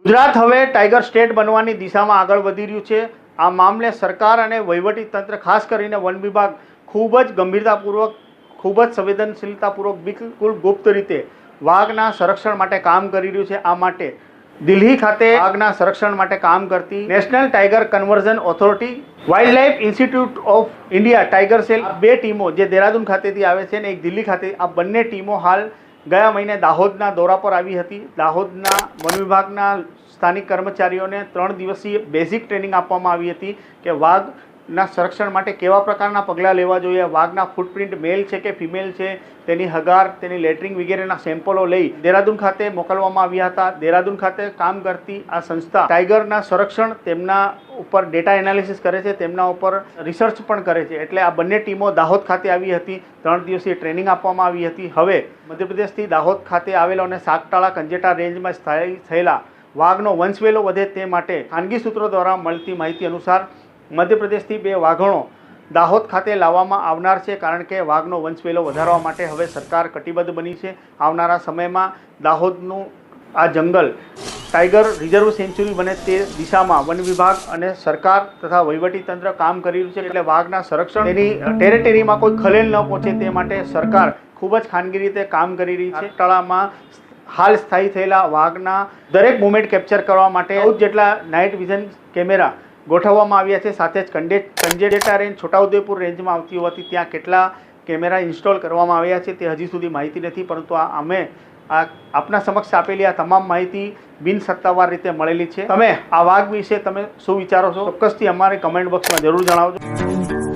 ગુજરાત હવે tiger state બનવાની દિશામાં આગળ વધી રહ્યું છે। આ મામલે સરકાર અને વહીવટી તંત્ર ખાસ કરીને વન વિભાગ ખૂબ જ ગંભીરતાપૂર્વક ખૂબ જ સંવેદનશીલતાપૂર્વક બિલકુલ ગુપ્ત રીતે વાઘના સંરક્ષણ માટે કામ કરી રહ્યું છે। આ માટે દિલ્હી ખાતે વાઘના સંરક્ષણ માટે કામ કરતી national tiger conversion authority, wildlife institute of India tiger cell, બે ટીમો જે દેહરાદૂન ખાતેથી આવે છે અને એક દિલ્હી ખાતે, આ બંને ટીમો હાલ ગયા મહિને દાહોદના દौरा પર આવી હતી। દાહોદના વન વિભાગના સ્થાનિક કર્મચારીઓને 3 દિવસીય બેઝિક ટ્રેનિંગ આપવામાં આવી હતી કે વાઘના સંરક્ષણ માટે કેવા પ્રકારના પગલાં લેવા જોઈએ, વાઘના ફૂટપ્રિન્ટ મેલ છે કે ફિમેલ છે, તેની હગાર, તેની લેટરિંગ વગેરેના સેમ્પલો લઈ દેહરાદૂન ખાતે મોકલવામાં આવ્યા હતા। દેહરાદૂન ખાતે કામ કરતી આ સંસ્થા ટાઈગરના સંરક્ષણ, તેમના ઉપર ડેટા એનાલિસિસ કરે છે, તેમના ઉપર રિસર્ચ પણ કરે છે। એટલે આ બંને ટીમો દાહોદ ખાતે આવી હતી, 3 દિવસીય ટ્રેનિંગ આપવામાં આવી હતી। હવે મધ્યપ્રદેશથી દાહોદ ખાતે આવેલો અને સાગટાળા કંજેટા રેન્જમાં સ્થાયી થયેલા વાઘનો વંશવેલો વધે તે માટે ખાનગી સૂત્રો દ્વારા મળતી માહિતી અનુસાર મધ્યપ્રદેશથી 2 વાઘણો દાહોદ ખાતે લાવવામાં આવનાર છે, કારણ કે વાઘનો વંશવેલો વધારવા માટે હવે સરકાર કટિબદ્ધ બની છે। આવનારા સમયમાં દાહોદનું આ જંગલ ટાઈગર રિઝર્વ સેન્ચ્યુરી બને તે દિશામાં વન વિભાગ અને સરકાર તથા વહીવટીતંત્ર કામ કરી રહ્યું છે। એટલે વાઘના સંરક્ષણ, તેની ટેરેટરીમાં કોઈ ખલેલ ન પહોંચે તે માટે સરકાર ખૂબ જ ખાનગી રીતે કામ કરી રહી છે। તળાવમાં હાલ સ્થાયી થયેલા વાઘના દરેક મુવમેન્ટ કેપ્ચર કરવા માટે 14 જેટલા નાઇટ વિઝન કેમેરા ગોઠવવામાં આવ્યા છે। સાથે જ કંજેટા રેન્જ છોટાઉદેપુર રેન્જમાં આવતી હોવાથી ત્યાં કેટલા કેમેરા ઇન્સ્ટોલ કરવામાં આવ્યા છે તે હજી સુધી માહિતી નથી, પરંતુ અમે આપના સમક્ષ આપેલી આ તમામ માહિતી બિન સત્તાવાર રીતે મળેલી છે। તમે આ વાઘ વિશે તમે શું વિચારો છો, ચોક્કસથી અમારે કમેન્ટ બોક્સમાં જરૂર જણાવજો।